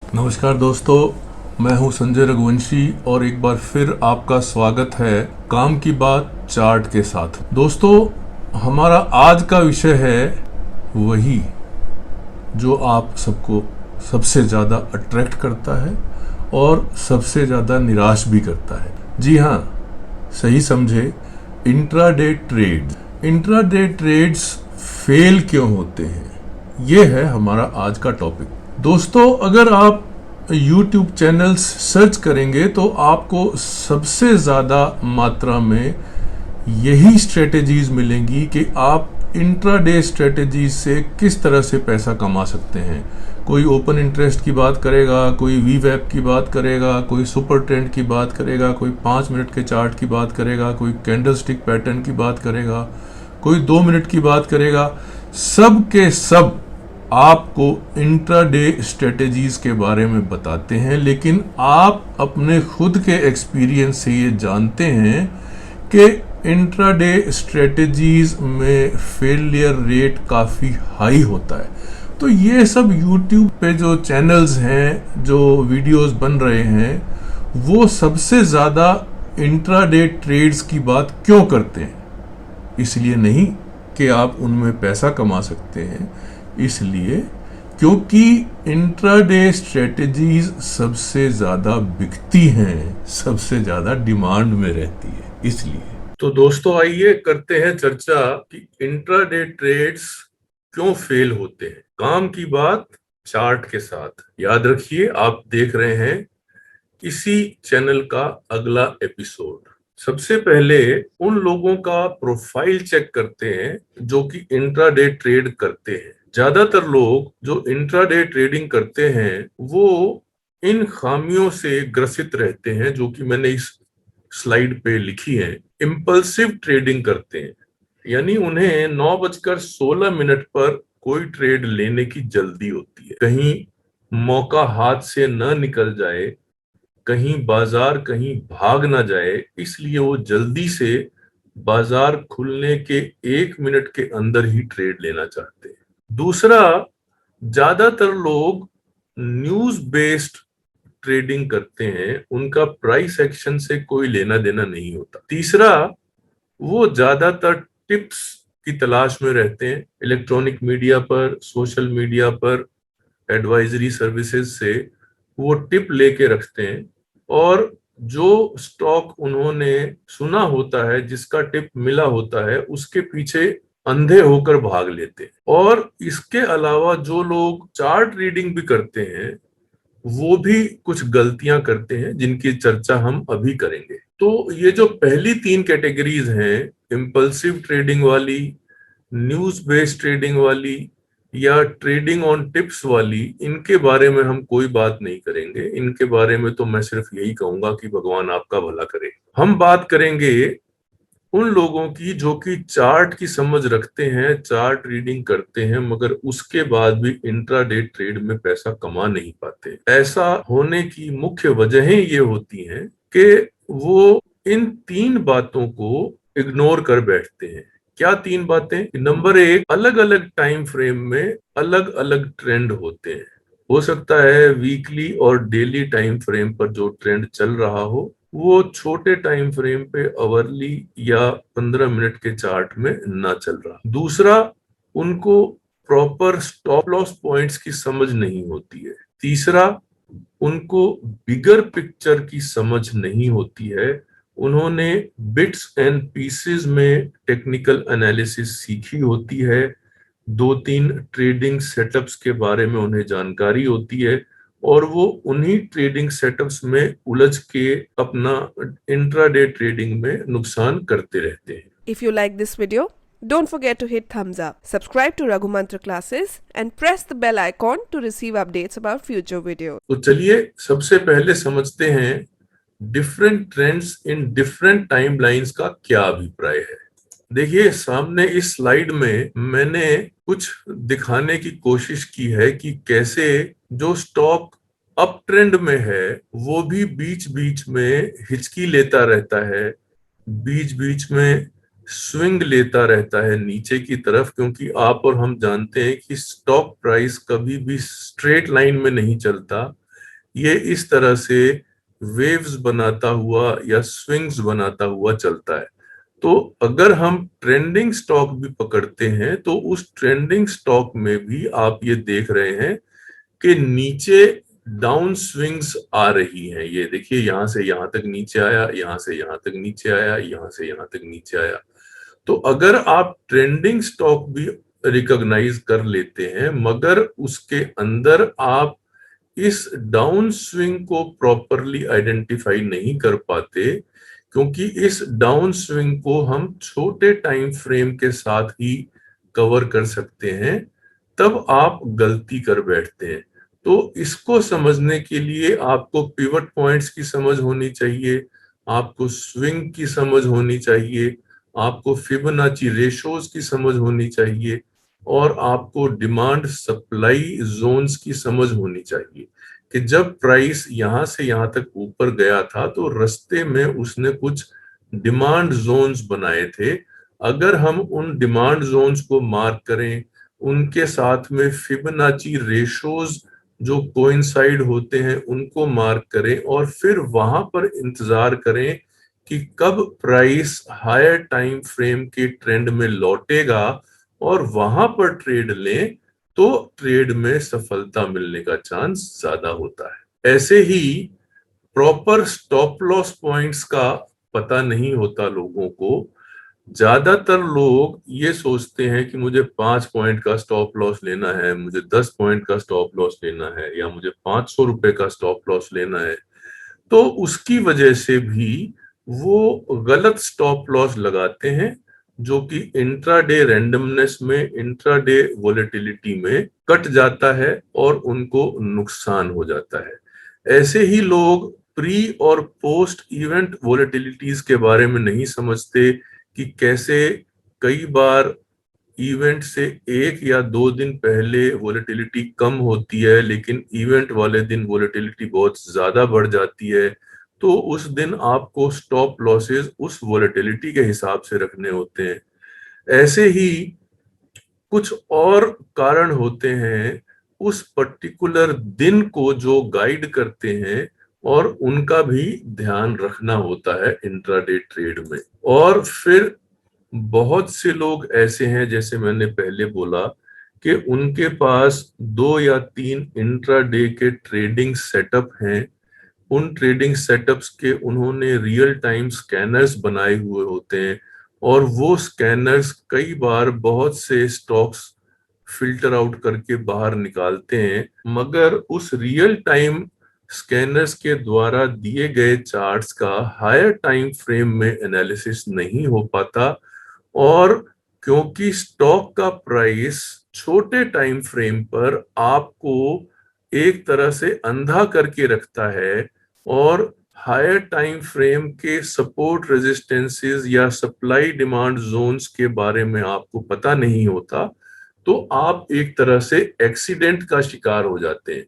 नमस्कार दोस्तों, मैं हूं संजय रघुवंशी और एक बार फिर आपका स्वागत है काम की बात चार्ट के साथ। दोस्तों, हमारा आज का विषय है वही जो आप सबको सबसे ज़्यादा अट्रैक्ट करता है और सबसे ज़्यादा निराश भी करता है। जी हाँ, सही समझे, intraday trades. Intraday trades fail क्यों होते हैं, ये है हमारा आज का टॉपिक। दोस्तों, अगर आप YouTube चैनल्स सर्च करेंगे तो आपको सबसे ज़्यादा मात्रा में यही स्ट्रेटेजीज मिलेंगी कि आप इंट्राडे स्ट्रेटेजीज से किस तरह से पैसा कमा सकते हैं। कोई ओपन इंटरेस्ट की बात करेगा, कोई वीवैप की बात करेगा, कोई सुपर ट्रेंड की बात करेगा, कोई 5 मिनट के चार्ट की बात करेगा, कोई कैंडलस्टिक पैटर्न की बात करेगा, कोई 2 मिनट की बात करेगा। सब के सब आपको इंट्राडे स्ट्रेटेजीज के बारे में बताते हैं, लेकिन आप अपने खुद के एक्सपीरियंस से ये जानते हैं कि इंट्राडे स्ट्रेटेजीज में फेलियर रेट काफ़ी हाई होता है। तो ये सब यूट्यूब पे जो चैनल्स हैं, जो वीडियोस बन रहे हैं, वो सबसे ज़्यादा इंट्राडे ट्रेड्स की बात क्यों करते हैं? इसलिए नहीं कि आप उनमें पैसा कमा सकते हैं, इसलिए क्योंकि इंट्राडे स्ट्रेटेजीज सबसे ज्यादा बिकती हैं, सबसे ज्यादा डिमांड में रहती है, इसलिए। तो दोस्तों, आइए करते हैं चर्चा कि इंट्राडे ट्रेड्स क्यों फेल होते हैं, काम की बात चार्ट के साथ। याद रखिए, आप देख रहे हैं इसी चैनल का अगला एपिसोड। सबसे पहले उन लोगों का प्रोफाइल चेक करते हैं जो कि इंट्राडे ट्रेड करते हैं। ज्यादातर लोग जो इंट्राडे ट्रेडिंग करते हैं वो इन खामियों से ग्रसित रहते हैं जो कि मैंने इस स्लाइड पे लिखी है। इम्पल्सिव ट्रेडिंग करते हैं, यानी उन्हें 9:16 पर कोई ट्रेड लेने की जल्दी होती है। कहीं मौका हाथ से न निकल जाए, कहीं बाजार कहीं भाग ना जाए, इसलिए वो जल्दी से बाजार खुलने के 1 मिनट के अंदर ही ट्रेड लेना चाहते हैं। दूसरा, ज्यादातर लोग न्यूज बेस्ड ट्रेडिंग करते हैं, उनका प्राइस एक्शन से कोई लेना देना नहीं होता। तीसरा, वो ज्यादातर टिप्स की तलाश में रहते हैं, इलेक्ट्रॉनिक मीडिया पर, सोशल मीडिया पर, एडवाइजरी सर्विसेज से वो टिप लेके रखते हैं और जो स्टॉक उन्होंने सुना होता है, जिसका टिप मिला होता है, उसके पीछे अंधे होकर भाग लेते हैं। और इसके अलावा जो लोग चार्ट रीडिंग भी करते हैं वो भी कुछ गलतियां करते हैं जिनकी चर्चा हम अभी करेंगे। तो ये जो पहली 3 कैटेगरीज हैं, इम्पल्सिव ट्रेडिंग वाली, न्यूज बेस्ड ट्रेडिंग वाली या ट्रेडिंग ऑन टिप्स वाली, इनके बारे में हम कोई बात नहीं करेंगे। इनके बारे में तो मैं सिर्फ यही कहूंगा कि भगवान आपका भला करे। हम बात करेंगे उन लोगों की जो कि चार्ट की समझ रखते हैं, चार्ट रीडिंग करते हैं, मगर उसके बाद भी इंट्राडे ट्रेड में पैसा कमा नहीं पाते। ऐसा होने की मुख्य वजहें ये होती हैं कि वो इन 3 बातों को इग्नोर कर बैठते हैं। क्या 3 बातें? नंबर 1, अलग अलग टाइम फ्रेम में अलग अलग ट्रेंड होते हैं। हो सकता है वीकली और डेली टाइम फ्रेम पर जो ट्रेंड चल रहा हो वो छोटे टाइम फ्रेम पे अवरली या 15 मिनट के चार्ट में ना चल रहा। दूसरा, उनको प्रॉपर स्टॉप लॉस पॉइंट्स की समझ नहीं होती है। तीसरा, उनको बिगर पिक्चर की समझ नहीं होती है। उन्होंने बिट्स एंड पीसेस में टेक्निकल एनालिसिस सीखी होती है, 2-3 ट्रेडिंग सेटअप्स के बारे में उन्हें जानकारी होती है और वो उन्हीं ट्रेडिंग सेटअप्स में उलझ के अपना इंट्राडे ट्रेडिंग में नुकसान करते रहते हैं। If you like this video, don't forget to hit thumbs up, subscribe to Raghu Mantra classes and press the bell icon to receive updates about future videos. तो चलिए सबसे पहले समझते हैं different trends in different timelines का क्या अभिप्राय है। देखिए, सामने इस स्लाइड में मैंने कुछ दिखाने की कोशिश की है कि कैसे जो स्टॉक अप ट्रेंड में है वो भी बीच बीच में हिचकी लेता रहता है, बीच बीच में स्विंग लेता रहता है नीचे की तरफ, क्योंकि आप और हम जानते हैं कि स्टॉक प्राइस कभी भी स्ट्रेट लाइन में नहीं चलता, ये इस तरह से वेव्स बनाता हुआ या स्विंग्स बनाता हुआ चलता है। तो अगर हम ट्रेंडिंग स्टॉक भी पकड़ते हैं तो उस ट्रेंडिंग स्टॉक में भी आप ये देख रहे हैं कि नीचे डाउन स्विंग्स आ रही हैं। ये देखिए, यहां से यहां तक नीचे आया, यहां से यहां तक नीचे आया, यहां से यहां तक नीचे आया। तो अगर आप ट्रेंडिंग स्टॉक भी रिकॉग्नाइज कर लेते हैं मगर उसके अंदर आप इस डाउन स्विंग को प्रॉपरली आइडेंटिफाई नहीं कर पाते, क्योंकि इस डाउन स्विंग को हम छोटे टाइम फ्रेम के साथ ही कवर कर सकते हैं, तब आप गलती कर बैठते हैं। तो इसको समझने के लिए आपको पिवट पॉइंट्स की समझ होनी चाहिए, आपको स्विंग की समझ होनी चाहिए, आपको फिबोनाची रेशोज की समझ होनी चाहिए, और आपको डिमांड सप्लाई जोन्स की समझ होनी चाहिए कि जब प्राइस यहां से यहां तक ऊपर गया था तो रास्ते में उसने कुछ डिमांड जोन्स बनाए थे। अगर हम उन डिमांड जोन्स को मार्क करें, उनके साथ में फिबोनाची रेशोज जो कोइंसाइड होते हैं उनको मार्क करें, और फिर वहां पर इंतजार करें कि कब प्राइस हायर टाइम फ्रेम के ट्रेंड में लौटेगा और वहां पर ट्रेड लें, तो ट्रेड में सफलता मिलने का चांस ज्यादा होता है। ऐसे ही प्रॉपर स्टॉप लॉस पॉइंट्स का पता नहीं होता लोगों को। ज्यादातर लोग ये सोचते हैं कि मुझे 5 पॉइंट का स्टॉप लॉस लेना है, मुझे 10 पॉइंट का स्टॉप लॉस लेना है, या मुझे 500 रुपए का स्टॉप लॉस लेना है। तो उसकी वजह से भी वो गलत स्टॉप लॉस लगाते हैं, जो कि इंट्राडे रैंडमनेस में, इंट्राडे वोलेटिलिटी में कट जाता है और उनको नुकसान हो जाता है। ऐसे ही लोग प्री और पोस्ट इवेंट वोलेटिलिटीज के बारे में नहीं समझते कि कैसे कई बार इवेंट से 1 या 2 दिन पहले वोलेटिलिटी कम होती है, लेकिन इवेंट वाले दिन वोलेटिलिटी बहुत ज्यादा बढ़ जाती है। तो उस दिन आपको स्टॉप लॉसेस उस वोलेटिलिटी के हिसाब से रखने होते हैं। ऐसे ही कुछ और कारण होते हैं उस पर्टिकुलर दिन को जो गाइड करते हैं, और उनका भी ध्यान रखना होता है इंट्राडे ट्रेड में। और फिर बहुत से लोग ऐसे हैं, जैसे मैंने पहले बोला, कि उनके पास 2 या 3 इंट्राडे के ट्रेडिंग सेटअप हैं। उन ट्रेडिंग सेटअप्स के उन्होंने रियल टाइम स्कैनर्स बनाए हुए होते हैं, और वो स्कैनर्स कई बार बहुत से स्टॉक्स फिल्टर आउट करके बाहर निकालते हैं, मगर उस रियल टाइम स्कैनर्स के द्वारा दिए गए चार्ट्स का हायर टाइम फ्रेम में एनालिसिस नहीं हो पाता। और क्योंकि स्टॉक का प्राइस छोटे टाइम फ्रेम पर आपको एक तरह से अंधा करके रखता है, और हायर टाइम फ्रेम के सपोर्ट रेजिस्टेंसेस या सप्लाई डिमांड जोन्स के बारे में आपको पता नहीं होता, तो आप एक तरह से एक्सीडेंट का शिकार हो जाते हैं।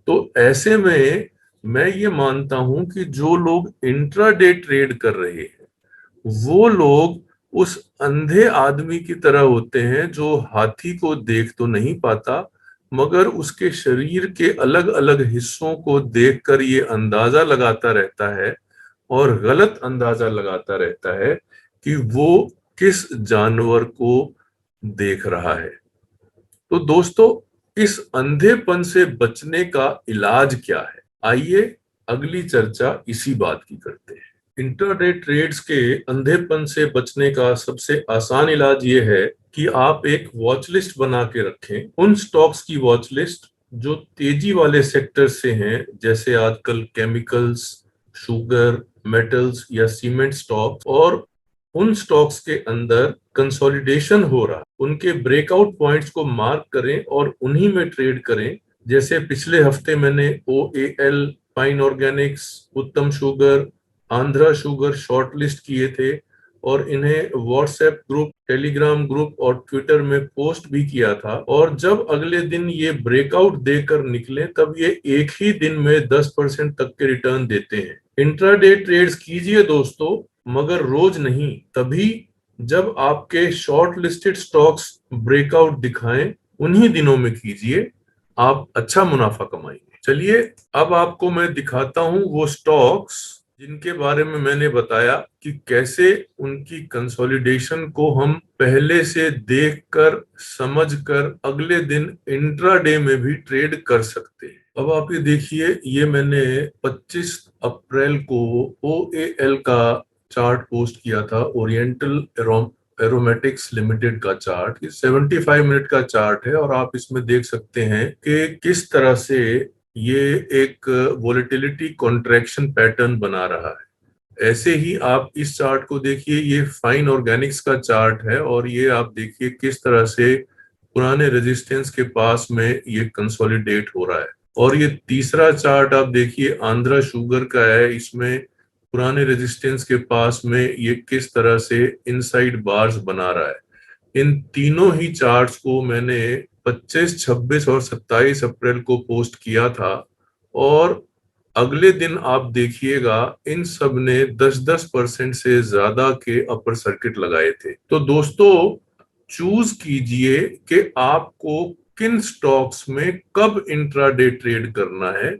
तो ऐसे में मैं ये मानता हूं कि जो लोग इंट्राडे ट्रेड कर रहे हैं वो लोग उस अंधे आदमी की तरह होते हैं जो हाथी को देख तो नहीं पाता, मगर उसके शरीर के अलग अलग हिस्सों को देखकर ये अंदाजा लगाता रहता है, और गलत अंदाजा लगाता रहता है कि वो किस जानवर को देख रहा है। तो दोस्तों, इस अंधेपन से बचने का इलाज क्या है? आइए अगली चर्चा इसी बात की करते हैं। इंट्राडे ट्रेड्स के अंधेपन से बचने का सबसे आसान इलाज ये है कि आप एक वॉच लिस्ट बना के रखें। उन स्टॉक्स की वॉच लिस्ट जो तेजी वाले सेक्टर से हैं, जैसे आजकल केमिकल्स, शुगर, मेटल्स या सीमेंट स्टॉक्स, और उन स्टॉक्स के अंदर कंसोलिडेशन हो रहा, उनके ब्रेकआउट पॉइंट्स को मार्क करें और उन्हीं में ट्रेड करें। जैसे पिछले हफ्ते मैंने OAL, फाइन ऑर्गेनिक्स, उत्तम sugar, Andhra sugar short list किए थे, और इन्हें व्हाट्सएप ग्रुप, टेलीग्राम ग्रुप और ट्विटर में पोस्ट भी किया था। और जब अगले दिन ये ब्रेकआउट देकर निकले, तब ये एक ही दिन में 10% तक के रिटर्न देते हैं। इंट्राडे ट्रेड्स कीजिए दोस्तों, मगर रोज नहीं। तभी जब आपके शॉर्ट लिस्टेड स्टॉक्स ब्रेकआउट दिखाएं, उन्हीं दिनों में कीजिए, आप अच्छा मुनाफा कमाएंगे। चलिए अब आपको मैं दिखाता हूं वो स्टॉक्स जिनके बारे में मैंने बताया कि कैसे उनकी कंसोलिडेशन को हम पहले से देखकर समझकर अगले दिन इंट्राडे में भी ट्रेड कर सकते हैं। अब आप ये देखिए, ये मैंने 25 अप्रैल को OAL का चार्ट पोस्ट किया था, ओरिएंटल एरोमेटिक्स लिमिटेड का चार्ट। ये 75 मिनट का चार्ट है और आप इसमें देख सकते हैं कि किस तरह से ये एक वोलेटिलिटी कॉन्ट्रैक्शन पैटर्न बना रहा है। ऐसे ही आप इस चार्ट को देखिए, ये फाइन ऑर्गेनिक्स का चार्ट है और ये आप देखिए किस तरह से पुराने रेजिस्टेंस के पास में ये कंसोलिडेट हो रहा है। और ये तीसरा चार्ट आप देखिए आंध्रा शुगर का है, इसमें पुराने रेजिस्टेंस के पास में ये किस तरह से इनसाइड बार्स बना रहा है। इन तीनों ही चार्ट्स को मैंने 25, 26 और 27 अप्रैल को पोस्ट किया था और अगले दिन आप देखिएगा इन सब ने 10-10% से ज्यादा के अपर सर्किट लगाए थे। तो दोस्तों चूज कीजिए कि आपको किन स्टॉक्स में कब इंट्राडे ट्रेड करना है।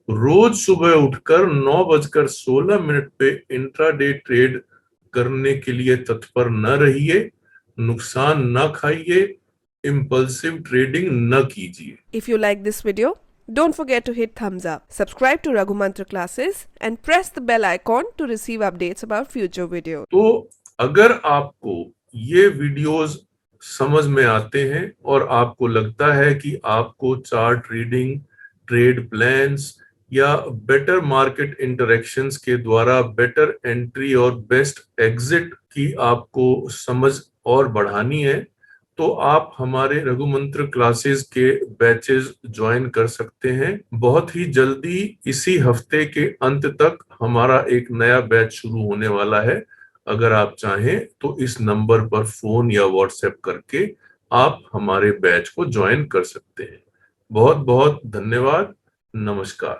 रोज सुबह उठकर 9:16 पे इंट्राडे ट्रेड करने के लिए तत्पर न रहिए, नुकसान न खाइए, इम्पल्सिव ट्रेडिंग न कीजिए। If you like this video, don't forget to hit thumbs up, subscribe to Raghu Mantra classes and press the bell icon to receive updates about future videos. तो अगर आपको ये वीडियोस समझ में आते हैं और आपको लगता है कि आपको चार्ट रीडिंग, ट्रेड प्लान्स या बेटर मार्केट इंटरेक्शंस के द्वारा बेटर एंट्री और बेस्ट एग्जिट की आपको समझ और बढ़ानी है, तो आप हमारे रघुमंत्र क्लासेस के बैचेस ज्वाइन कर सकते हैं। बहुत ही जल्दी इसी हफ्ते के अंत तक हमारा एक नया बैच शुरू होने वाला है। अगर आप चाहें तो इस नंबर पर फोन या व्हाट्सएप करके आप हमारे बैच को ज्वाइन कर सकते हैं। बहुत बहुत धन्यवाद। नमस्कार।